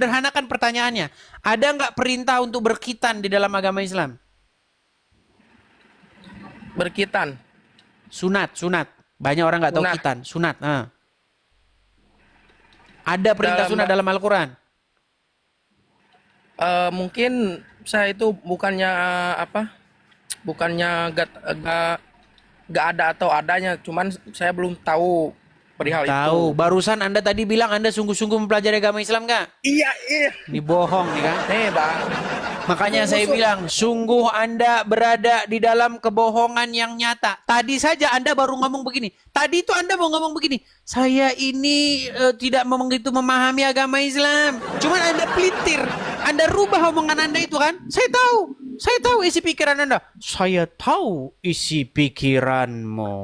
sederhanakan pertanyaannya. Ada nggak perintah untuk berkhitan di dalam agama Islam? Berkitan. Sunat, sunat. Banyak orang nggak tahu Sunat. khitan. Sunat. Ada perintah Dalam sunat dalam Al-Quran? mungkin saya itu bukannya apa? Bukannya gak ada atau adanya, cuman saya belum tahu perihal Tahu. itu. Barusan Anda tadi bilang Anda sungguh-sungguh mempelajari agama Islam nggak? Iya, iya. Ini bohong nih kan? Nih, Bang. Makanya saya bilang, sungguh Anda berada di dalam kebohongan yang nyata. Tadi saja Anda baru ngomong begini. Tadi itu Anda mau ngomong begini. Saya ini tidak begitu memahami agama Islam. Cuman Anda pelintir. Anda rubah omongan Anda itu kan. Saya tahu. Saya tahu isi pikiran Anda. Saya tahu isi pikiranmu.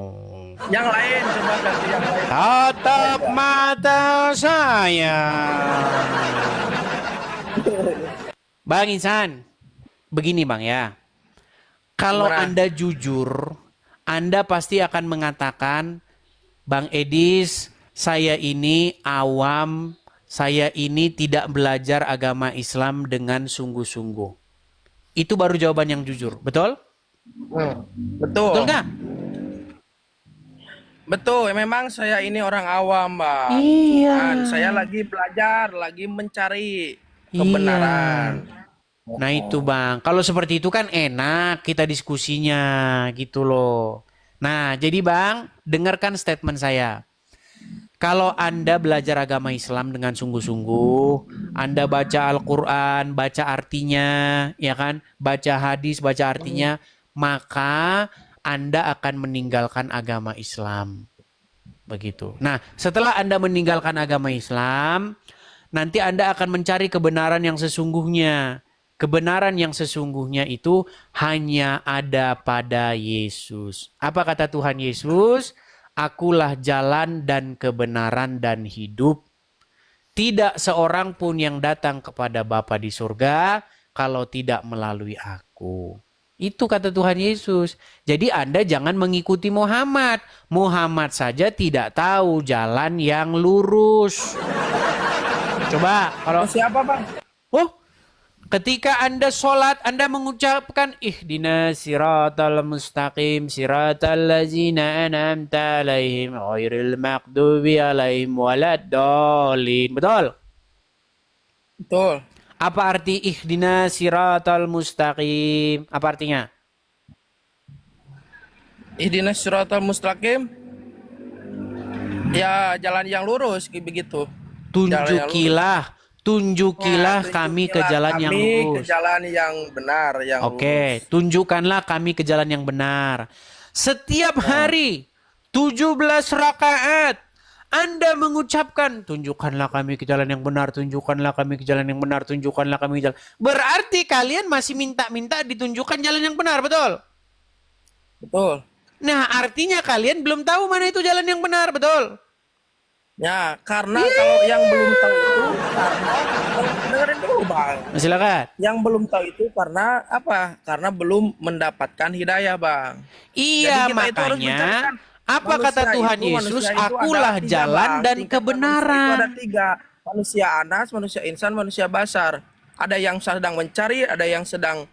Yang lain, coba ganti yang lain. Tatap mata saya. Bang Insan, begini Bang ya. Kalau Gimana? Anda jujur, Anda pasti akan mengatakan, Bang Edis, saya ini awam, saya ini tidak belajar agama Islam dengan sungguh-sungguh. Itu baru jawaban yang jujur, betul? Betul. Betul nggak? Betul, memang saya ini orang awam, Bang. Iya. Cuman saya lagi belajar, lagi mencari kebenaran. Iya. Nah itu Bang, kalau seperti itu kan enak kita diskusinya gitu loh. Nah jadi Bang, dengarkan statement saya. Kalau Anda belajar agama Islam dengan sungguh-sungguh, Anda baca Al-Quran, baca artinya, ya kan, baca hadis, baca artinya, maka Anda akan meninggalkan agama Islam. Begitu. Nah, setelah Anda meninggalkan agama Islam, nanti Anda akan mencari kebenaran yang sesungguhnya. Kebenaran yang sesungguhnya itu hanya ada pada Yesus. Apa kata Tuhan Yesus? Akulah jalan dan kebenaran dan hidup. Tidak seorang pun yang datang kepada Bapa di surga kalau tidak melalui aku. Itu kata Tuhan Yesus. Jadi Anda jangan mengikuti Muhammad. Muhammad saja tidak tahu jalan yang lurus. Coba kalau Siapa, Bang? oh, ketika Anda sholat, Anda mengucapkan ihdinas siratal mustaqim siratal ladzina an'amta alaihim ghairil maghdubi alaihim waladdallin. Betul? Betul. Apa arti ihdinas siratal mustaqim? Apa artinya? Ihdinas siratal mustaqim. Ya, jalan yang lurus begitu. Tunjukilah, tunjukilah kami ke jalan yang ke lurus. jalan yang benar, yang Oke, lurus. tunjukkanlah kami ke jalan yang benar. Setiap hari 17 rakaat Anda mengucapkan, tunjukkanlah kami ke jalan yang benar, tunjukkanlah kami ke jalan yang benar, tunjukkanlah kami ke jalan. Berarti kalian masih minta-minta ditunjukkan jalan yang benar, betul? Betul. Nah, artinya kalian belum tahu mana itu jalan yang benar, betul? Ya, karena kalau yang belum tahu itu karena dengerin dulu, Bang. Silakan. Yang belum tahu itu karena apa? Karena belum mendapatkan hidayah, Bang. Iya, Jadi kita itu harus makanya menceritakan apa kata Tuhan Yesus? Akulah jalan dan kebenaran. Ada tiga, manusia anas, manusia insan, manusia basar. Ada yang sedang mencari, ada yang sedang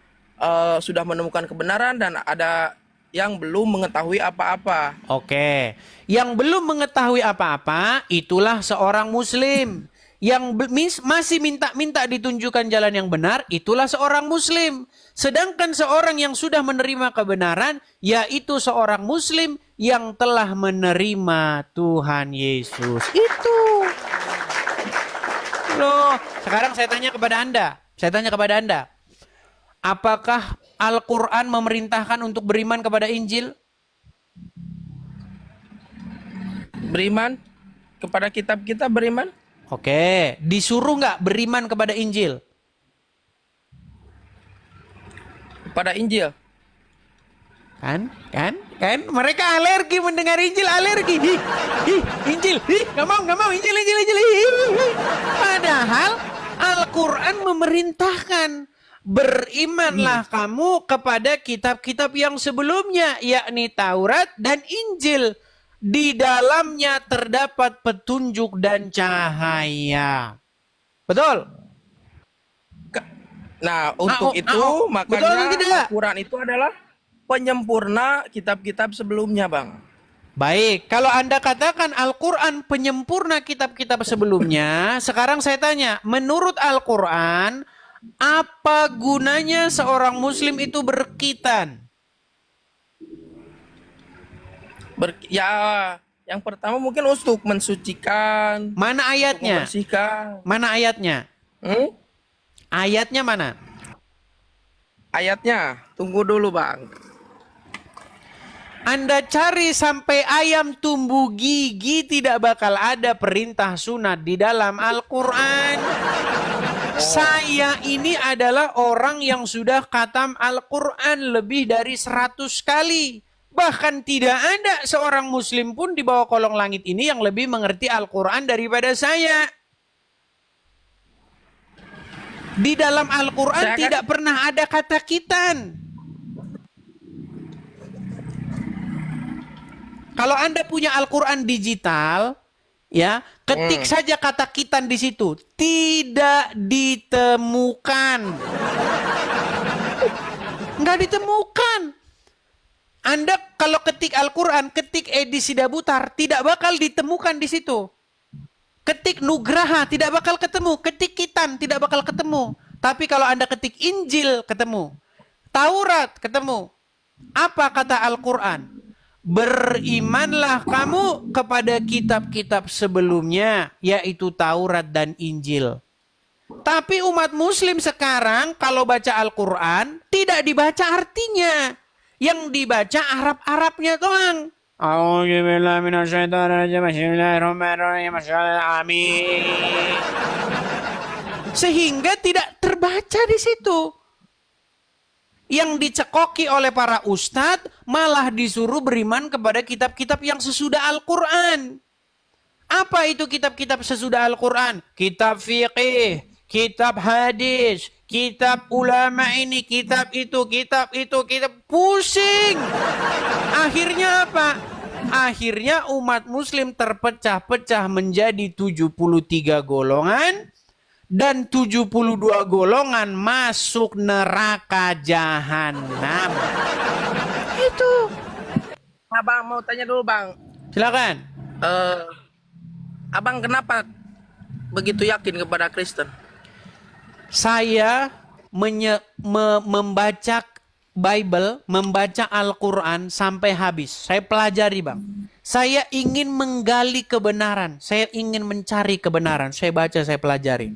sudah menemukan kebenaran, dan ada yang belum mengetahui apa-apa. Oke, yang belum mengetahui apa-apa itulah seorang muslim. Yang masih minta-minta ditunjukkan jalan yang benar itulah seorang muslim. Sedangkan seorang yang sudah menerima kebenaran yaitu seorang muslim yang telah menerima Tuhan Yesus. Itu. Loh, sekarang saya tanya kepada Anda. Saya tanya kepada Anda. Apakah Al-Quran memerintahkan untuk beriman kepada Injil? Beriman kepada kitab kita, beriman. Oke, disuruh nggak beriman kepada Injil? Kepada Injil. Kan? Mereka alergi mendengar Injil, alergi. Injil, nggak mau Injil. Padahal Al-Quran memerintahkan berimanlah kamu kepada kitab-kitab yang sebelumnya, yakni Taurat dan Injil. Di dalamnya terdapat petunjuk dan cahaya. Betul? Nah, untuk itu betul atau makanya tidak? Al-Quran itu adalah penyempurna kitab-kitab sebelumnya, Bang. Baik, kalau Anda katakan Al-Quran penyempurna kitab-kitab sebelumnya, sekarang saya tanya, menurut Al-Quran, apa gunanya seorang Muslim itu berkhitan? Ya, yang pertama mungkin untuk mensucikan, Mana untuk ayatnya? membersihkan. Mana ayatnya? Hmm? Ayatnya mana? Ayatnya, tunggu dulu, Bang. Anda cari sampai ayam tumbuh gigi tidak bakal ada perintah sunat di dalam Al-Quran. Saya ini adalah orang yang sudah khatam Al-Quran lebih dari 100 kali. Bahkan tidak ada seorang muslim pun di bawah kolong langit ini yang lebih mengerti Al-Quran daripada saya. Di dalam Al-Quran tidak pernah ada kata khitan. Kalau Anda punya Al-Quran digital, ya, ketik saja kata khitan di situ. Tidak ditemukan. Nggak ditemukan. Anda kalau ketik Al-Quran, ketik edisi Dabutar, tidak bakal ditemukan di situ. Ketik Nugraha, tidak bakal ketemu. Ketik Kitan, tidak bakal ketemu. Tapi kalau Anda ketik Injil, ketemu. Taurat, ketemu. Apa kata Al-Quran? Berimanlah kamu kepada kitab-kitab sebelumnya, yaitu Taurat dan Injil. Tapi umat muslim sekarang kalau baca Al-Quran, tidak dibaca artinya. Yang dibaca Arab-Arabnya doang. Sehingga tidak terbaca di situ. Yang dicekoki oleh para ustadz malah disuruh beriman kepada kitab-kitab yang sesudah Al-Quran. Apa itu kitab-kitab sesudah Al-Quran? Kitab fiqih, kitab hadis, kitab ulama ini, kitab itu, kitab pusing. Akhirnya apa? Akhirnya umat muslim terpecah-pecah menjadi 73 golongan dan 72 golongan masuk neraka jahanam. Itu. Abang mau tanya dulu, Bang. Silakan. Abang kenapa begitu yakin kepada Kristen? Saya membaca Bible, membaca Al-Quran sampai habis. Saya pelajari, Bang. Saya ingin menggali kebenaran. Saya ingin mencari kebenaran. Saya baca, saya pelajari.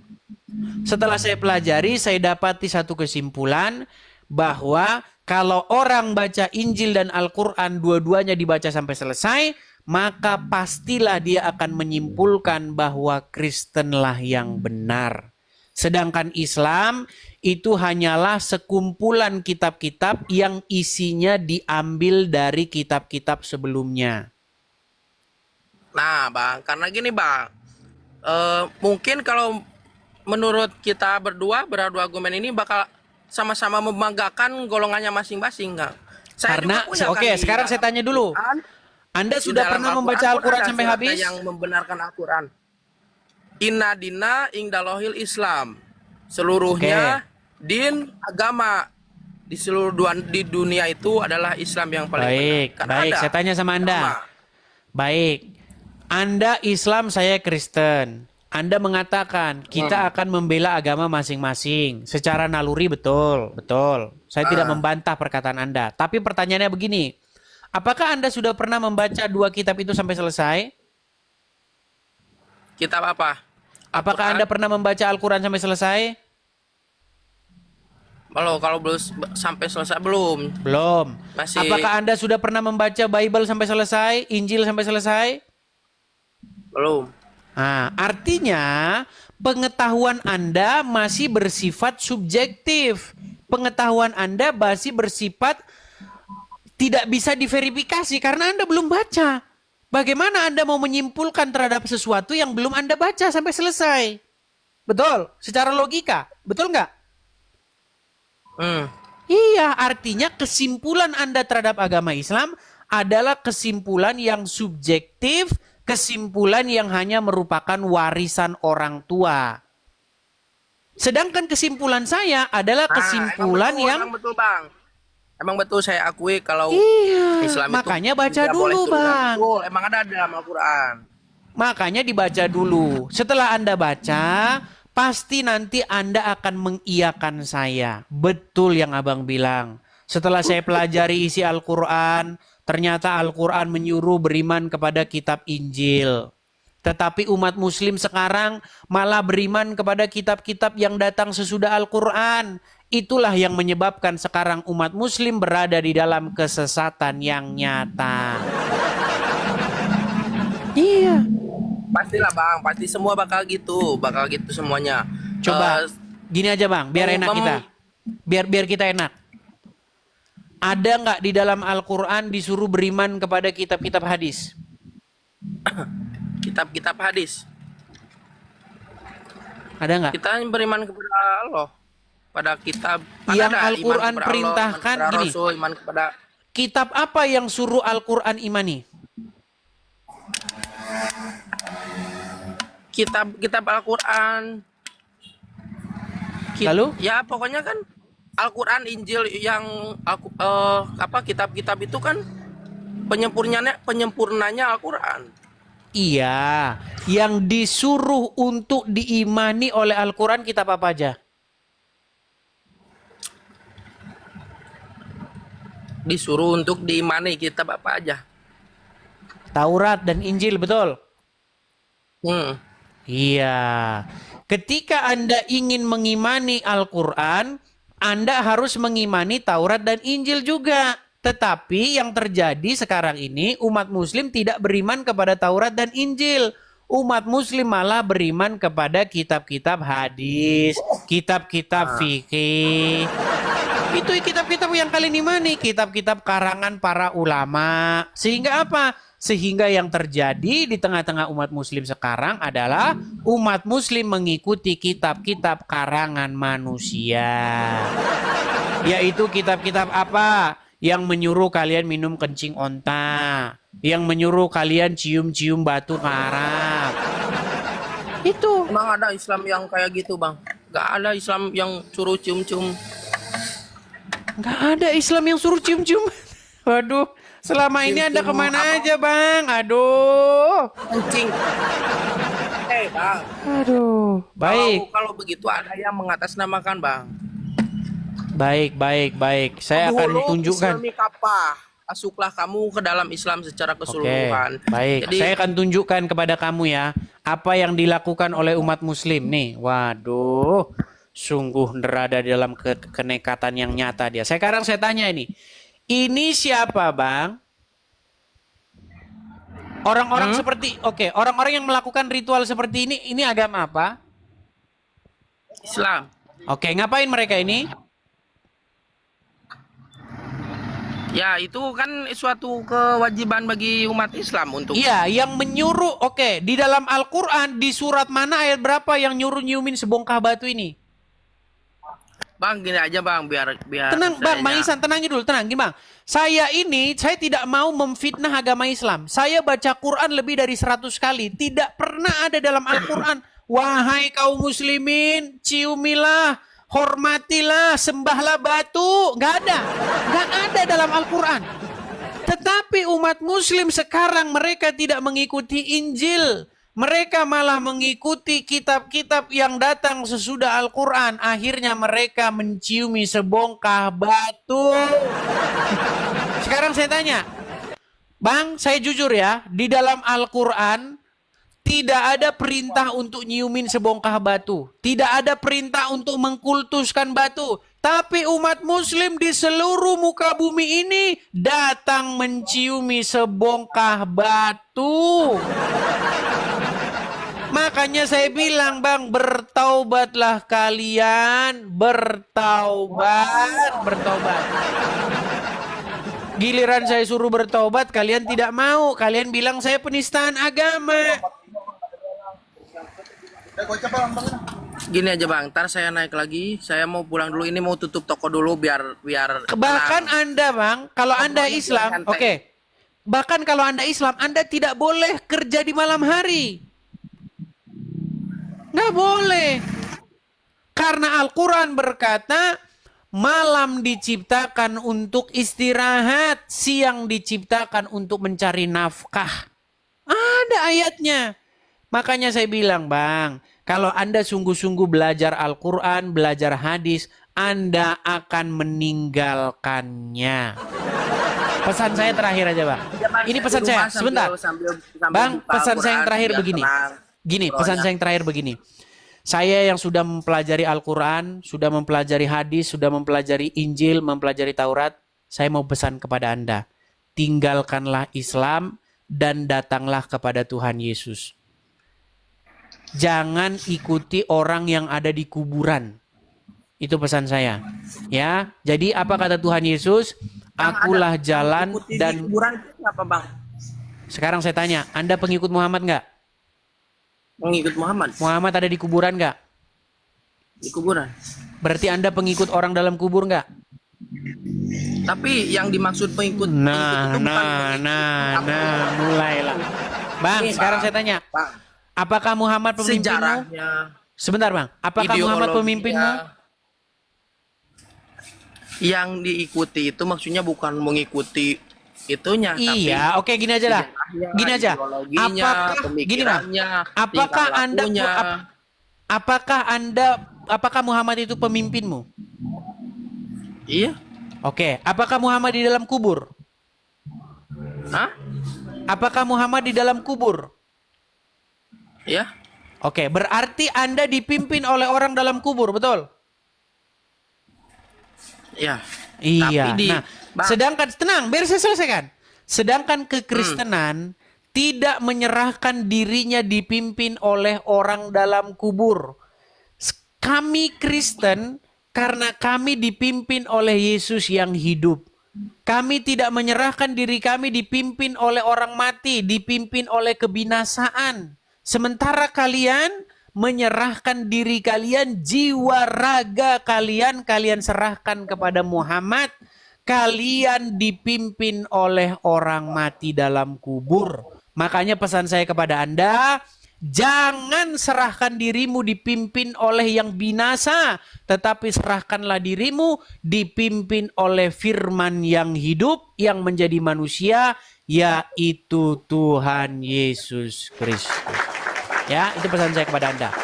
Setelah saya pelajari, saya dapati satu kesimpulan bahwa kalau orang baca Injil dan Al-Quran dua-duanya dibaca sampai selesai, maka pastilah dia akan menyimpulkan bahwa Kristenlah yang benar. Sedangkan Islam itu hanyalah sekumpulan kitab-kitab yang isinya diambil dari kitab-kitab sebelumnya. Nah, Bang, karena gini, Bang. Mungkin kalau menurut kita berdua argumen ini bakal sama-sama membanggakan golongannya masing-masing, Kang. Karena, oke, sekarang saya tanya dulu. Anda sudah pernah membaca Al-Quran sampai habis? Yang membenarkan Al-Quran. Inna dina ingdalohil Islam. Seluruhnya din agama di seluruh di dunia itu adalah Islam yang paling benar. Baik, saya tanya sama Anda. Baik, Anda Islam, saya Kristen. Anda mengatakan kita akan membela agama masing-masing. Secara naluri betul. Saya tidak membantah perkataan Anda. Tapi pertanyaannya begini. Apakah Anda sudah pernah membaca dua kitab itu sampai selesai? Kitab apa? Apakah Anda pernah membaca Al-Quran sampai selesai? Kalau belum sampai selesai belum. Belum. Masih. Apakah Anda sudah pernah membaca Bible sampai selesai? Injil sampai selesai? Belum. Nah, artinya pengetahuan Anda masih bersifat subjektif. Pengetahuan Anda masih bersifat tidak bisa diverifikasi karena Anda belum baca. Bagaimana Anda mau menyimpulkan terhadap sesuatu yang belum Anda baca sampai selesai? Betul? Secara logika. Betul nggak? Iya, artinya kesimpulan Anda terhadap agama Islam adalah kesimpulan yang subjektif, kesimpulan yang hanya merupakan warisan orang tua. Sedangkan kesimpulan saya adalah Nah, kesimpulan yang emang betul bang. Emang betul saya akui kalau iya, Islam itu makanya baca tidak boleh dulu, tunggal. Bang. Betul, emang ada dalam Al-Quran. Makanya dibaca dulu. Setelah Anda baca, pasti nanti Anda akan mengiyakan saya. Betul yang Abang bilang. Setelah saya pelajari isi Al-Quran, ternyata Al-Quran menyuruh beriman kepada kitab Injil. Tetapi umat muslim sekarang malah beriman kepada kitab-kitab yang datang sesudah Al-Quran. Itulah yang menyebabkan sekarang umat muslim berada di dalam kesesatan yang nyata. Iya. Pastilah bang, pasti semua bakal gitu semuanya. Coba gini aja bang, biar enak Mem- kita. Biar kita enak. Ada nggak di dalam Al-Quran disuruh beriman kepada kitab-kitab hadis? Kitab-kitab hadis. Ada nggak? Kita beriman kepada Allah, pada kitab. Yang Ada Al-Quran iman kepada Allah, perintahkan iman kepada gini. Rasul, iman kepada Kitab apa yang suruh Al-Quran imani? kitab Al-Quran. Lalu? Ya pokoknya kan Al-Quran, Injil yang kitab-kitab itu kan penyempurnanya Al-Quran. Iya, yang disuruh untuk diimani oleh Al-Quran kitab apa aja? Disuruh untuk diimani kitab apa aja. Taurat dan Injil, betul? Iya. Ketika Anda ingin mengimani Al-Quran, Anda harus mengimani Taurat dan Injil juga. Tetapi yang terjadi sekarang ini, umat muslim tidak beriman kepada Taurat dan Injil. Umat muslim malah beriman kepada kitab-kitab hadis, kitab-kitab fikih. Itu kitab-kitab yang kalian imani, kitab-kitab karangan para ulama. Sehingga apa? Sehingga yang terjadi di tengah-tengah umat muslim sekarang adalah umat muslim mengikuti kitab-kitab karangan manusia. Yaitu kitab-kitab apa? Yang menyuruh kalian minum kencing onta, yang menyuruh kalian cium-cium batu karang. Itu. Emang ada Islam yang kayak gitu bang? Gak ada Islam yang suruh cium-cium. Gak ada Islam yang suruh cium-cium. Waduh, selama ini Anda kemana aja bang? Aduh. Kencing. Bang. Aduh. Baik. Kalau begitu ada yang mengatasnamakan bang. Baik. Saya akan tunjukkan. Islami kapah. Masuklah kamu ke dalam Islam secara keseluruhan. Oke, baik. Jadi, saya akan tunjukkan kepada kamu ya apa yang dilakukan oleh umat muslim nih. Waduh, sungguh berada dalam kenekatan yang nyata dia. Sekarang saya tanya ini siapa bang? Orang-orang orang-orang yang melakukan ritual seperti ini agama apa? Islam. Oke, ngapain mereka ini? Ya, itu kan suatu kewajiban bagi umat Islam untuk. Iya, yang menyuruh. Oke, di dalam Al-Quran di surat mana ayat berapa yang nyuruh nyiumin sebongkah batu ini? Bang, gini aja bang, biar Tenang Bang Isan, tenangin dulu, tenang gini Bang. Saya tidak mau memfitnah agama Islam. Saya baca Quran lebih dari 100 kali. Tidak pernah ada dalam Al-Quran, wahai kaum muslimin, ciumilah, hormatilah, sembahlah batu. Nggak ada dalam Al-Quran. Tetapi umat muslim sekarang mereka tidak mengikuti Injil. Mereka malah mengikuti kitab-kitab yang datang sesudah Al-Quran. Akhirnya mereka menciumi sebongkah batu. Sekarang saya tanya, Bang, saya jujur ya, di dalam Al-Quran tidak ada perintah untuk nyiumin sebongkah batu. Tidak ada perintah untuk mengkultuskan batu. Tapi umat muslim di seluruh muka bumi ini datang menciumi sebongkah batu. Makanya saya bilang bang, bertaubatlah kalian. Bertaubat. Giliran saya suruh bertaubat, kalian tidak mau. Kalian bilang saya penistaan agama. Gini aja bang, ntar saya naik lagi. Saya mau pulang dulu. Ini mau tutup toko dulu biar Bahkan tenang. Anda bang, kalau Anda Islam, bahkan kalau Anda Islam, Anda tidak boleh kerja di malam hari. Nggak boleh. Karena Al-Quran berkata, malam diciptakan untuk istirahat, siang diciptakan untuk mencari nafkah. Ada ayatnya. Makanya saya bilang, Bang, kalau Anda sungguh-sungguh belajar Al-Quran, belajar hadis, Anda akan meninggalkannya. Pesan saya terakhir aja, Bang. Ini pesan saya, sebentar. Bang, pesan saya yang terakhir begini. Pesan saya yang terakhir begini. Saya yang sudah mempelajari Al-Quran, sudah mempelajari hadis, sudah mempelajari Injil, mempelajari Taurat, saya mau pesan kepada Anda. Tinggalkanlah Islam dan datanglah kepada Tuhan Yesus. Jangan ikuti orang yang ada di kuburan. Itu pesan saya. Ya, jadi apa kata Tuhan Yesus? Akulah jalan dan... Di kuburan itu apa, Bang? Sekarang saya tanya, Anda pengikut Muhammad nggak? Pengikut Muhammad. Muhammad ada di kuburan nggak? Di kuburan. Berarti Anda pengikut orang dalam kubur nggak? Tapi yang dimaksud pengikut Nah, itu bukan mulailah. Bang, Ini, sekarang Bang. saya tanya. Bang, Apakah Muhammad pemimpinmu? sejarahnya, Sebentar, Bang. Apakah Muhammad pemimpinmu? Yang diikuti itu maksudnya bukan mengikuti itunya, Iya, oke, gini aja lah. Gini aja. Gini, Bang. Apakah Anda apakah Muhammad itu pemimpinmu? Iya. Oke, apakah Muhammad di dalam kubur? Hah? Apakah Muhammad di dalam kubur? Iya. Oke, berarti Anda dipimpin oleh orang dalam kubur, betul? Iya. Iya. Tapi Nah, sedangkan tenang, biar saya selesaikan. Sedangkan kekristenan tidak menyerahkan dirinya dipimpin oleh orang dalam kubur. Kami Kristen karena kami dipimpin oleh Yesus yang hidup. Kami tidak menyerahkan diri kami dipimpin oleh orang mati, dipimpin oleh kebinasaan. Sementara kalian menyerahkan diri kalian, jiwa raga kalian, kalian serahkan kepada Muhammad. Kalian dipimpin oleh orang mati dalam kubur. Makanya pesan saya kepada Anda, jangan serahkan dirimu dipimpin oleh yang binasa, tetapi serahkanlah dirimu dipimpin oleh firman yang hidup, yang menjadi manusia, yaitu Tuhan Yesus Kristus. Ya, itu pesan saya kepada Anda.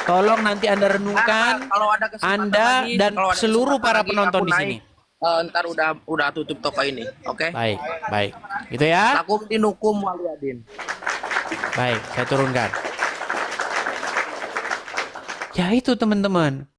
Tolong nanti Anda renungkan, kalau ada kesempatan Anda lagi, dan kalau ada seluruh kesempatan para lagi, penonton aku di naik, sini. Ntar udah tutup toko ini, oke? Baik, baik. Gitu ya. Lakum dinukum waliyadin. Baik, saya turunkan. Ya itu teman-teman.